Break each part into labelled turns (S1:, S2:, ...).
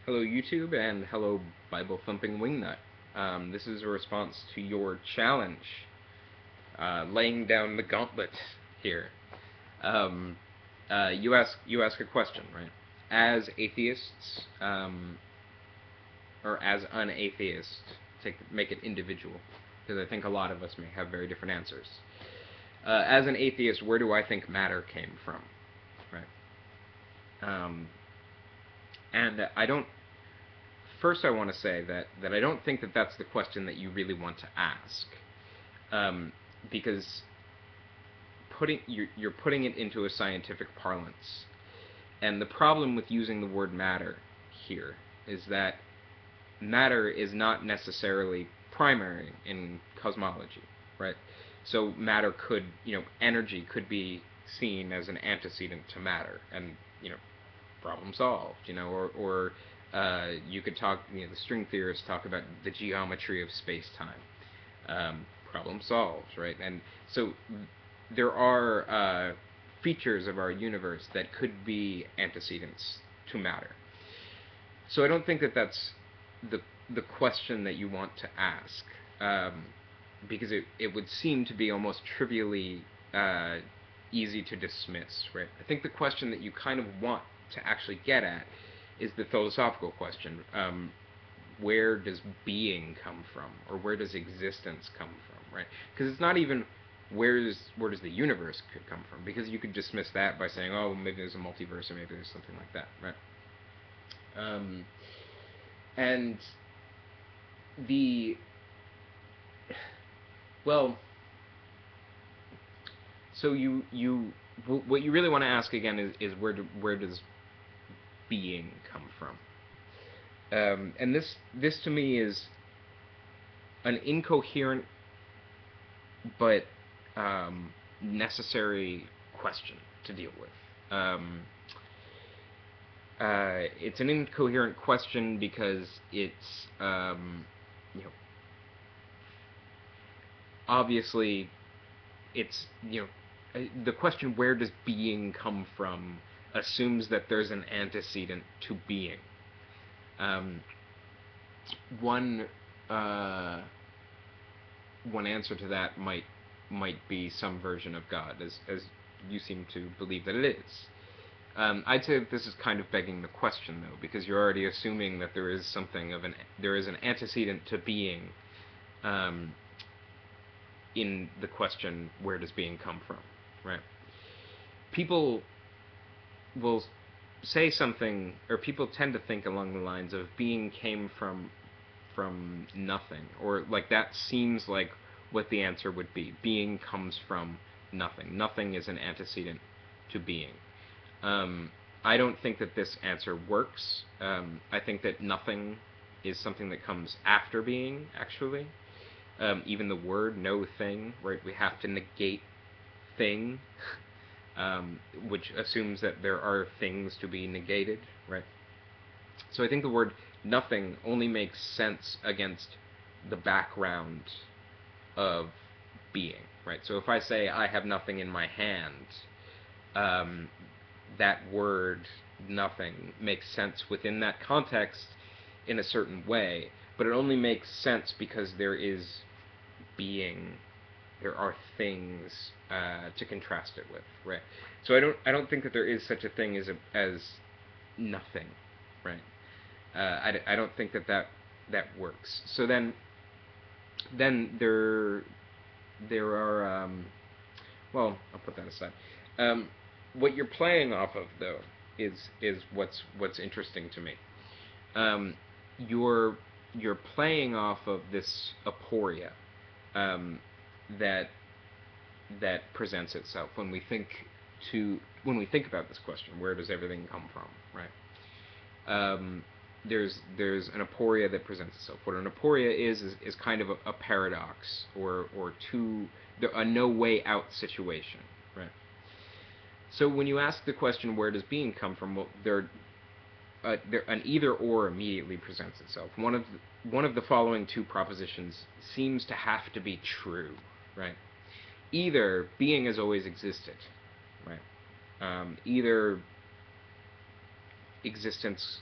S1: Hello YouTube and hello Bible-Thumping Wingnut. This is a response to your challenge, laying down the gauntlet here. You ask a question, right? As atheists, or as an atheist, make it individual, because I think a lot of us may have very different answers. As an atheist, where do I think matter came from, right? And I don't. First, I want to say that I don't think that that's the question that you really want to ask, because you're putting it into a scientific parlance, and the problem with using the word matter here is that matter is not necessarily primary in cosmology, right? So matter could, energy could be seen as an antecedent to matter, and problem solved, or you could talk, the string theorists talk about the geometry of space-time. Problem solved, right? And so there are features of our universe that could be antecedents to matter. So I don't think that that's the question that you want to ask, because it would seem to be almost trivially easy to dismiss, right? I think the question that you kind of want to actually get at is the philosophical question. Where does being come from, or where does existence come from, right? Because it's not even where does the universe could come from, because you could dismiss that by saying, oh, maybe there's a multiverse, or maybe there's something like that, right? And well, so what you really want to ask again is where does being come from? And this to me is an incoherent but necessary question to deal with. It's an incoherent question because it's obviously it's the question, where does being come from, assumes that there's an antecedent to being. One answer to that might be some version of God, as you seem to believe that it is. I'd say that this is kind of begging the question, though, because you're already assuming that there is an antecedent to being, in the question, where does being come from, right? People will say something, or people tend to think along the lines of being came from nothing, or like that seems like what the answer would be. Being comes from nothing. Nothing is an antecedent to being. I don't think that this answer works. I think that nothing is something that comes after being, actually. Even the word no thing, right? We have to negate thing, which assumes that there are things to be negated, right? So I think the word nothing only makes sense against the background of being, right? So if I say I have nothing in my hand, that word nothing makes sense within that context in a certain way, but it only makes sense because there is being, there are things to contrast it with, right? So I don't think that there is such a thing as nothing, right? I don't think that works. So then there are well, I'll put that aside. What you're playing off of, though, is what's interesting to me. You're playing off of this aporia that presents itself when we think about this question, where does everything come from, right? There's an aporia that presents itself. What an aporia is kind of a paradox, or a no way out situation, right? So when you ask the question, where does being come from, well, an either or immediately presents itself. One of the following two propositions seems to have to be true, right? Either being has always existed, right? Either existence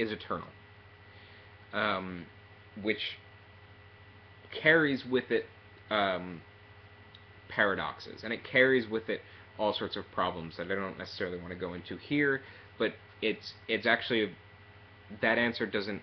S1: is eternal, which carries with it paradoxes, and it carries with it all sorts of problems that I don't necessarily want to go into here, but it's actually, that answer doesn't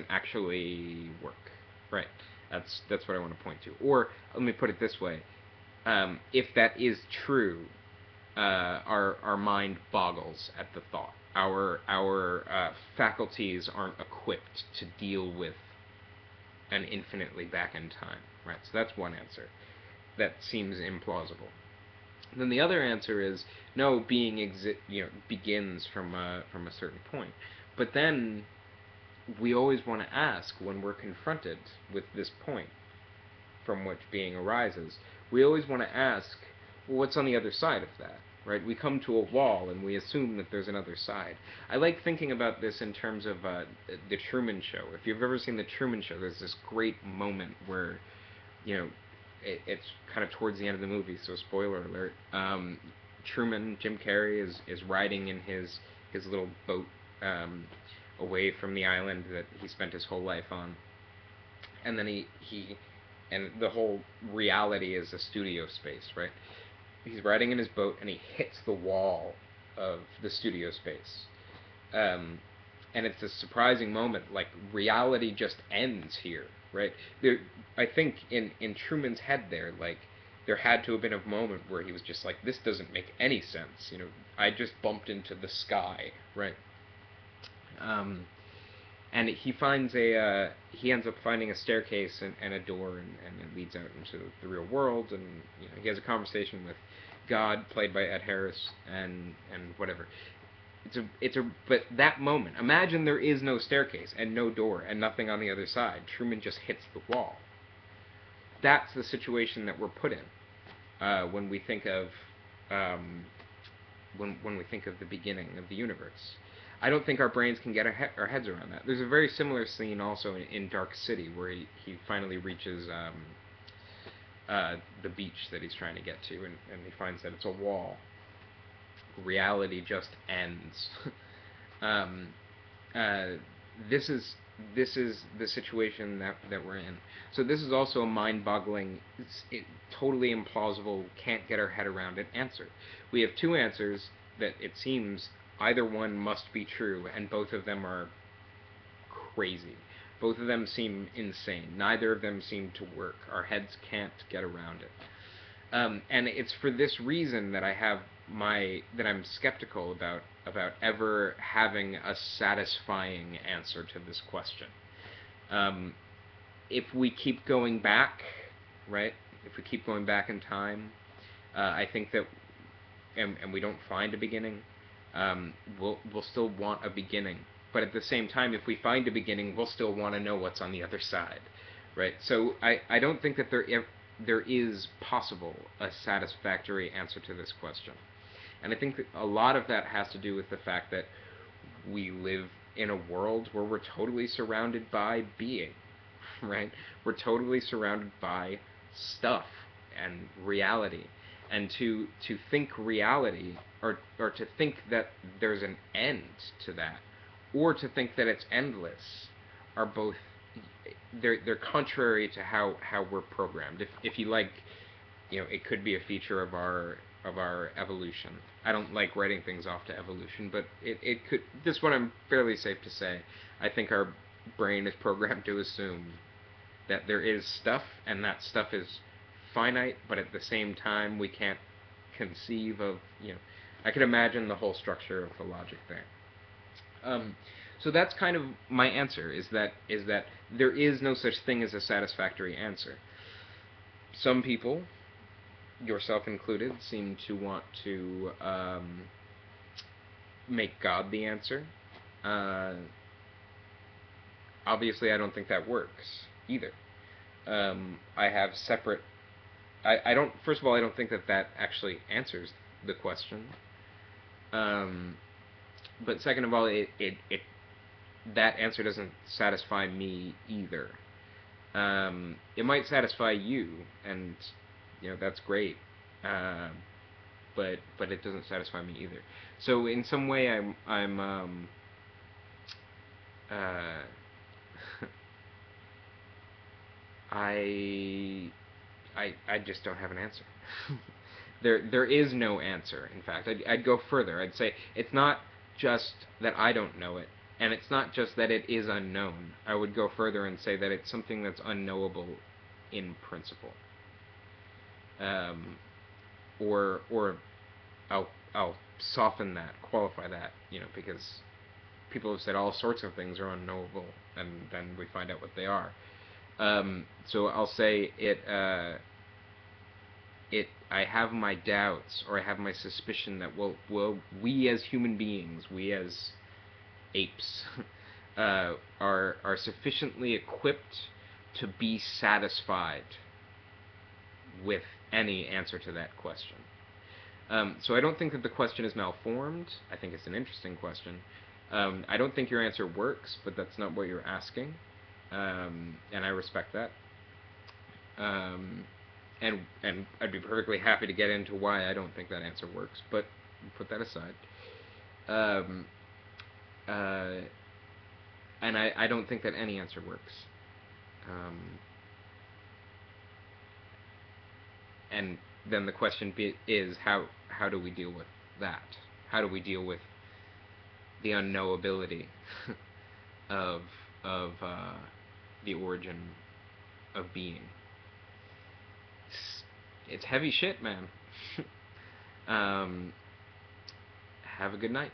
S1: actually work, right? That's what I want to point to. Or let me put it this way: if that is true, our mind boggles at the thought. Our faculties aren't equipped to deal with an infinitely back in time, right? So that's one answer. That seems implausible. Then the other answer is no, being begins from a certain point. But then we always want to ask, when we're confronted with this point from which being arises, we always want to ask, well, what's on the other side of that? Right? We come to a wall and we assume that there's another side. I like thinking about this in terms of the Truman Show. If you've ever seen the Truman Show, there's this great moment where, it's kind of towards the end of the movie, so spoiler alert. Truman, Jim Carrey, is riding in his little boat away from the island that he spent his whole life on, and then and the whole reality is a studio space, right? He's riding in his boat and he hits the wall of the studio space. And it's a surprising moment, like reality just ends here, right? I think in Truman's head there had to have been a moment where he was just like, this doesn't make any sense, I just bumped into the sky, right? And he ends up finding a staircase and a door, and it leads out into the real world, and he has a conversation with God, played by Ed Harris, and whatever. But that moment, imagine there is no staircase and no door and nothing on the other side. Truman just hits the wall. That's the situation that we're put in when we think of when we think of the beginning of the universe. I don't think our brains can get our heads around that. There's a very similar scene also in Dark City where he finally reaches the beach that he's trying to get to, and he finds that it's a wall. Reality just ends. This is the situation that we're in. So this is also a mind-boggling, totally implausible, can't get our head around it answer. We have two answers that it seems either one must be true, and both of them are crazy. Both of them seem insane. Neither of them seem to work. Our heads can't get around it. And it's for this reason that I'm skeptical about ever having a satisfying answer to this question. If we keep going back, right? If we keep going back in time, I think that, and we don't find a beginning, we'll still want a beginning. But at the same time, if we find a beginning, we'll still want to know what's on the other side, right? So I don't think that there is possible a satisfactory answer to this question. And I think that a lot of that has to do with the fact that we live in a world where we're totally surrounded by being, right? We're totally surrounded by stuff and reality. And to think reality, or to think that there's an end to that, or to think that it's endless, are both, they're contrary to how we're programmed. If you like, it could be a feature of our evolution. I don't like writing things off to evolution, but it could. This one I'm fairly safe to say. I think our brain is programmed to assume that there is stuff, and that stuff is finite, but at the same time we can't conceive of, I could imagine the whole structure of the logic there. So that's kind of my answer, is that there is no such thing as a satisfactory answer. Some people, yourself included, seem to want to make God the answer. Obviously, I don't think that works either. I have separate. I don't. First of all, I don't think that actually answers the question. But second of all, that answer doesn't satisfy me either. It might satisfy you, and that's great. But it doesn't satisfy me either. So in some way, uh, I I just don't have an answer. There is no answer. In fact, I'd go further. I'd say it's not just that I don't know it, and it's not just that it is unknown. I would go further and say that it's something that's unknowable in principle. Or I'll soften that, qualify that, because people have said all sorts of things are unknowable, and then we find out what they are. So I'll say I have my doubts, or I have my suspicion that we as human beings, we as apes, are sufficiently equipped to be satisfied with any answer to that question. So I don't think that the question is malformed. I think it's an interesting question. I don't think your answer works, but that's not what you're asking, and I respect that. And I'd be perfectly happy to get into why I don't think that answer works, but put that aside. And I don't think that any answer works. And then the question is how do we deal with that? How do we deal with the unknowability of the origin of being? It's heavy shit, man. Have a good night.